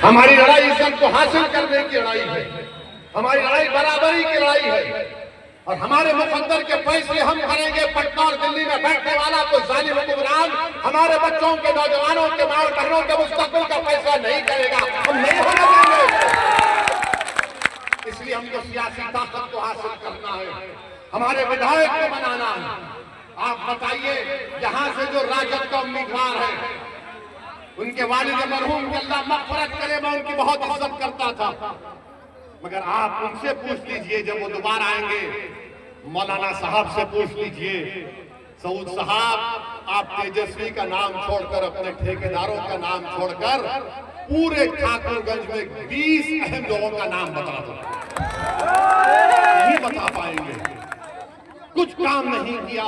हमारी लड़ाई इज्जत को हासिल करने की लड़ाई है, हमारी लड़ाई बराबरी की लड़ाई है। और हमारे मुकद्दर के फैसले हम करेंगे। पटना और दिल्ली में बैठने वाला कोई जालिम हुक्मरान हमारे बच्चों के, नौजवानों के, माँ बहनों के मुस्तकबिल का फैसला नहीं करेगा। हम नहीं होने देंगे। इसलिए हमको सियासी ताकत को हासिल करना है, हमारे विधायक को बनाना है। आप बताइए, यहाँ से जो राजद का उम्मीदवार है, उनके वालिद मरहूम के अल्लाह मग़फ़िरत करे, मैं उनकी बहुत इज्जत करता था। मगर आप उनसे पूछ लीजिए, जब वो दोबारा आएंगे, मौलाना साहब से पूछ लीजिए, सऊद साहब, आप तेजस्वी का नाम छोड़कर, अपने ठेकेदारों का नाम छोड़कर पूरे ठाकुरगंज में 20 अहम लोगों का नाम बता दो, नहीं बता पाएंगे। कुछ काम नहीं किया।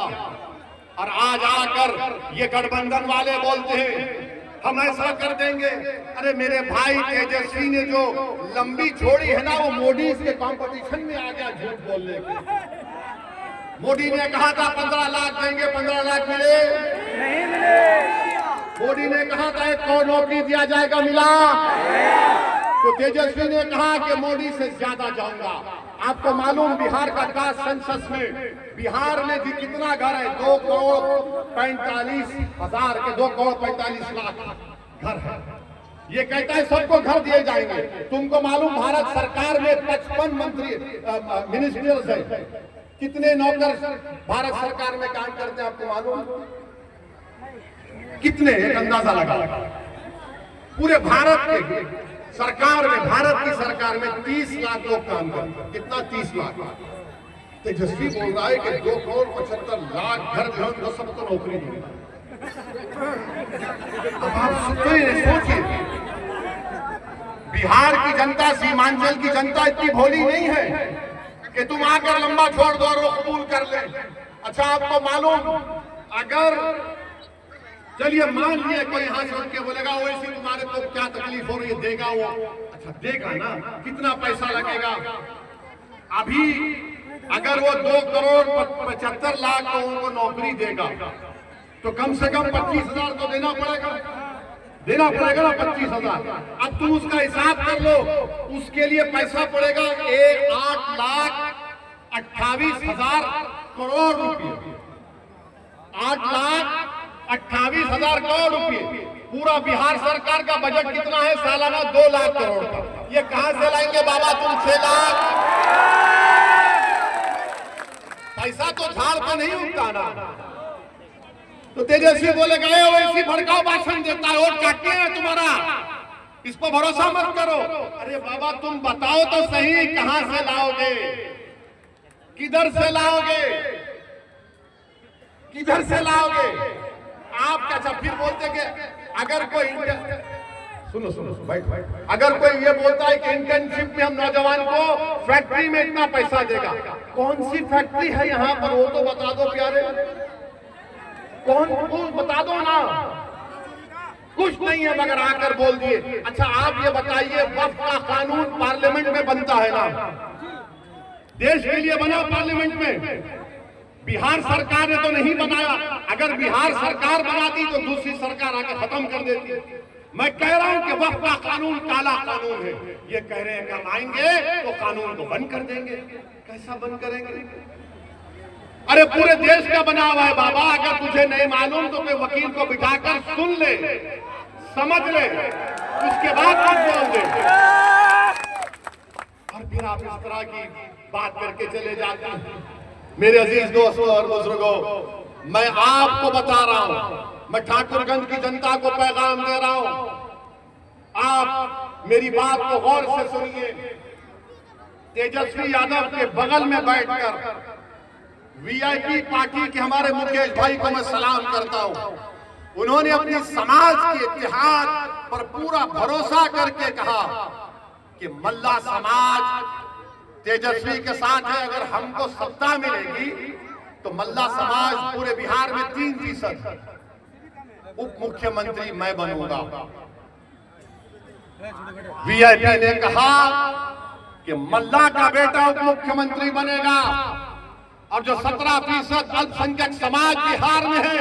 और आज आकर ये गठबंधन वाले बोलते हैं हम ऐसा कर देंगे। अरे मेरे भाई, तेजस्वी ने जो लंबी छोड़ी है ना, वो मोदी के कंपटीशन में आ गया झूठ बोलने के। मोदी ने कहा था 15 लाख देंगे, 15 लाख मिले नहीं मिले। मोदी ने कहा था 1 करोड़ नौकरी दिया जाएगा, मिला। तो तेजस्वी ने कहा कि मोदी से ज्यादा जाऊंगा। आपको मालूम, बिहार का कास्ट सेंसस में बिहार में भी कितना घर है? 2 करोड़ 45 हजार के 2 करोड़ 45 लाख घर है। ये कहता है सबको घर दिए जाएंगे। तुमको मालूम, भारत सरकार में 55 मंत्री मिनिस्टर्स है। कितने नौकर भारत सरकार में काम करते हैं आपको मालूम? कितने? एक अंदाजा लगा। पूरे भारत के सरकार में, भारत की सरकार में 30 लाख लोग काम करते हैं। कितना? 30 लाख। तेजस्वी बोल रहा है कि 2 करोड़ 75 लाख घर जो है सबको नौकरी दूंगा। अब आप सोचिए, बिहार की जनता, सीमांचल की जनता इतनी भोली नहीं है कि तुम आकर लंबा छोड़ दो और वो कबूल कर ले। अच्छा, आपको मालूम, अगर चलिए मान लिया कोई यहाँ से उठ के बोलेगा वैसे तुम्हारे को क्या तकलीफ हो रही है, देगा वो? अच्छा देगा ना, कितना पैसा लगेगा? अभी अगर वो 2 करोड़ 75 लाख लोगों को नौकरी देगा तो कम से कम 25,000 तो देना पड़ेगा ना 25,000। अब तुम उसका हिसाब कर लो, उसके लिए पैसा पड़ेगा 8,28,000 करोड़ रुपये। 8,28,000 करोड़ रुपये। पूरा बिहार सरकार का बजट कितना है? सालाना 2 लाख करोड़ का। ये कहां से लाएंगे बाबा तुम 6 लाख? पैसा तो झाड़ पे नहीं उगता ना। तो तेजस्वी बोलेगा वैसी भड़काऊ भाषण देता है, वोट काटते हैं तुम्हारा, इस पर भरोसा मत करो। अरे बाबा तुम बताओ तो सही, कहां से लाओगे? किधर से लाओगे? किधर से लाओगे? आप क्या फिर बोलते कि अगर कोई सुनो भाई, अगर कोई ये बोलता है कि इंटर्नशिप में हम नौजवान को फैक्ट्री में इतना पैसा देगा, कौन सी फैक्ट्री है यहाँ पर? वो तो बता दो प्यारे, कौन बता दो ना। कुछ नहीं है मगर आकर बोल दिए। अच्छा आप ये बताइए, वक्फ का कानून पार्लियामेंट में बनता है ना, देश के लिए बना पार्लियामेंट में, बिहार सरकार ने तो नहीं बनाया। अगर बिहार सरकार बनाती तो दूसरी सरकार आकर खत्म कर देती। मैं कह रहा हूं कि वक्फ का कानून काला कानून है। ये कह रहे हैं कि हम आएंगे तो कानून को बंद कर देंगे। कैसा बंद करेंगे? अरे पूरे देश का बना हुआ है बाबा। अगर तुझे नहीं मालूम तो कोई वकील को बिठाकर सुन ले, समझ ले, उसके बाद मत बोल दे। और फिर आप इस तरह की बात करके चले जाते हैं। मेरे अजीज दोस्तों और बुजुर्गों, मैं आपको बता रहा हूं, मैं ठाकुरगंज की जनता को पैगाम दे रहा हूं, आप मेरी बात को गौर से सुनिए। तेजस्वी यादव के बगल में बैठकर वीआईपी पार्टी के हमारे मुकेश भाई को मैं सलाम करता हूं। उन्होंने अपने समाज के इत्तेहाद पर पूरा भरोसा करके कहा कि मल्ला समाज तेजस्वी के साथ है। अगर हमको सत्ता मिलेगी तो मल्ला समाज पूरे बिहार में 3% उप मुख्यमंत्री मैं बनूंगा। वीआईपी ने कहा कि मल्ला का बेटा उप मुख्यमंत्री बनेगा और जो 17% अल्पसंख्यक समाज बिहार में है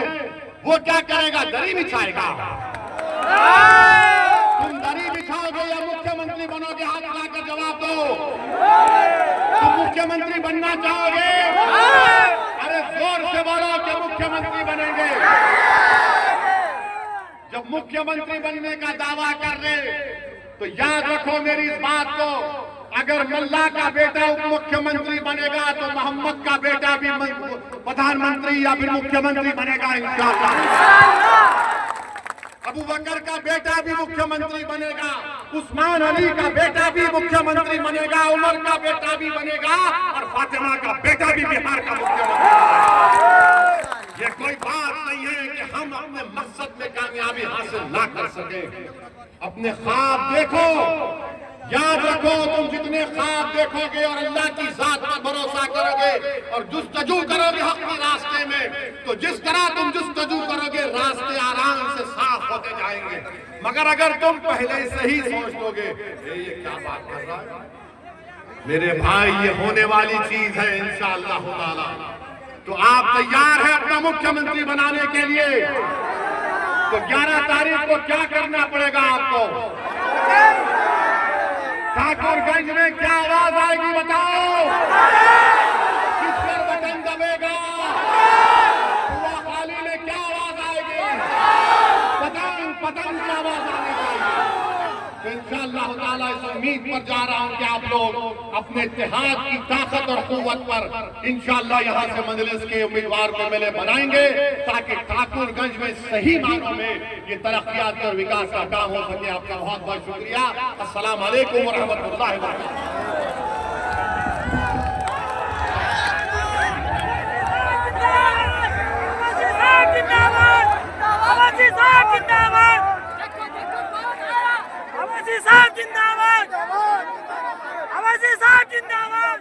वो क्या करेगा? दरी बिछाएगा। तुम दरी बिछाओगे या मुख्यमंत्री बनोगे? हाथ मिलाकर जवाब दो। तुम मुख्यमंत्री बनना चाहोगे? अरे जोर से बोलो कि मुख्यमंत्री बनेंगे। जब मुख्यमंत्री बनने का दावा कर रहे तो याद रखो मेरी इस बात को, अगर मल्ला का बेटा उप मुख्यमंत्री बनेगा तो मोहम्मद का बेटा भी प्रधानमंत्री या फिर मुख्यमंत्री बनेगा इंशाअल्लाह। अबू बकर का बेटा भी मुख्यमंत्री बनेगा, उस्मान अली का बेटा भी मुख्यमंत्री बनेगा, उमर का बेटा भी बनेगा और फातिमा का बेटा भी बिहार का मुख्यमंत्री बनेगा। ये कोई बात नहीं है कि हम अपने मकसद में कामयाबी हासिल ना कर सके। अपने ख्वाब देखो, याद रखो, तुम जितने ख्वाब देखोगे और अल्लाह की जात पर भरोसा करोगे और जुस्तजू करोगे हक के रास्ते में, तो जिस तरह तुम जुस्तजू करोगे रास्ते आराम से साफ होते जाएंगे। मगर अगर तुम पहले से ही सोच लोगे ये क्या बात कर रहा है मेरे भाई, ये होने वाली चीज है इंशाअल्लाह ताला, तो आप तैयार हैं अपना मुख्यमंत्री बनाने के लिए? तो 11 तारीख को क्या करना पड़ेगा आपको? ठाकुरगंज में क्या आवाज आएगी बताओ? किस पर बटन दबेगा? खाली में क्या आवाज आएगी? पतंग पतंग की आवाज आनी चाहिए। तो इंशाअल्लाह ताला इस उम्मीद पर जा रहा हूं कि आप लोग अपने इत्तेहाद की ताकत और कुव्वत पर इंशाअल्लाह यहां से मजलिस के उम्मीदवार को मिले बनाएंगे, ताकि ठाकुरगंज में सही मानों में ये तरक्कियात और विकास का काम हो सके। आपका बहुत बहुत शुक्रिया। अस्सलाम वालेकुम व रहमतुल्लाहि व बरकातहू। अवैसी साहब जिंदाबाद, अवैसी साहब जिंदाबाद, अवैसी साहब जिंदाबाद,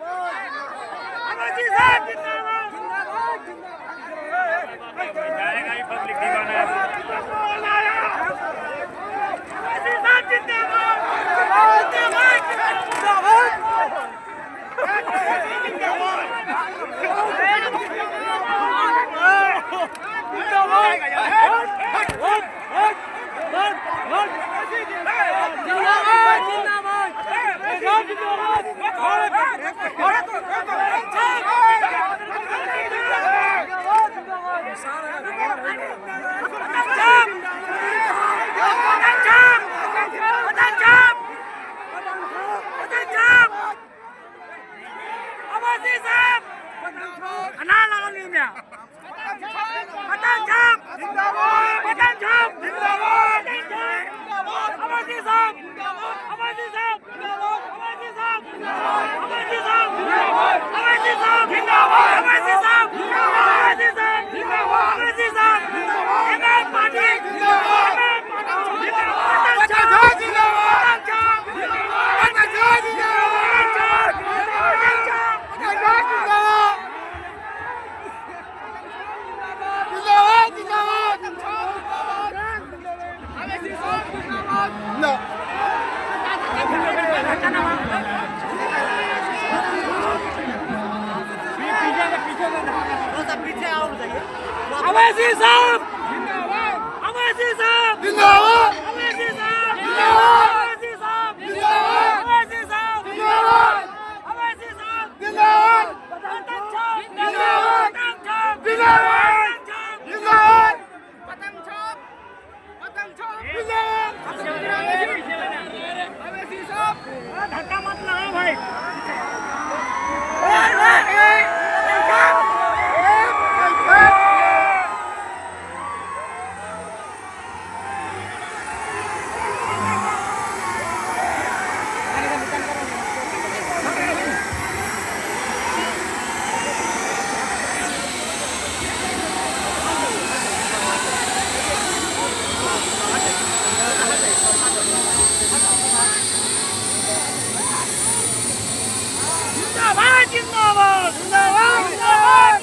अवैसी साहब जिंदाबाद, अवैसी साहब जिंदाबाद, अवैसी साहब जिंदाबाद, पतंग छाप जिंदाबाद, पतंग छाप जिंदाबाद, पतंग छाप जिंदाबाद, अवैसी साहब धक्का मत लगाओ भाई। जिंदाबाद जिंदाबाद जिंदाबाद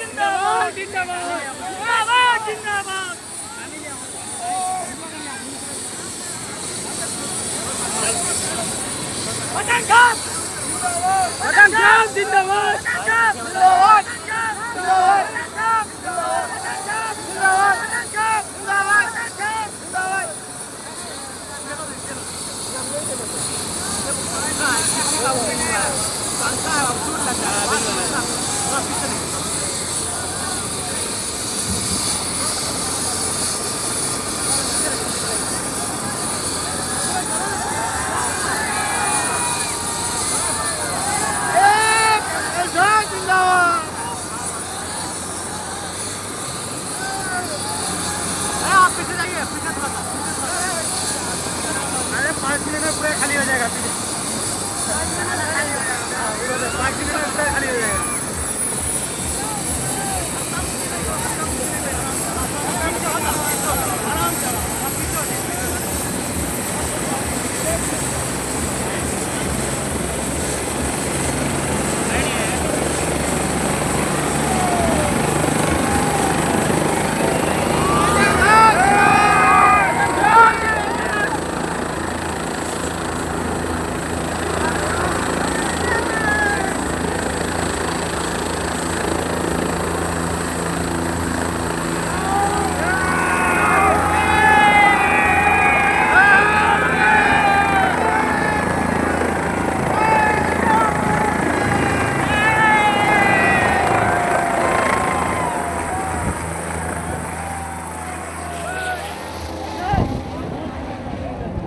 जिंदाबाद जिंदाबाद जिंदाबाद पतंग छाप जिंदाबाद, जिंदाबाद जिंदाबाद। आप पीछे जाइए, पीछे थोड़ा सा। अरे 5 मिनट में पूरा खाली हो जाएगा पीछे।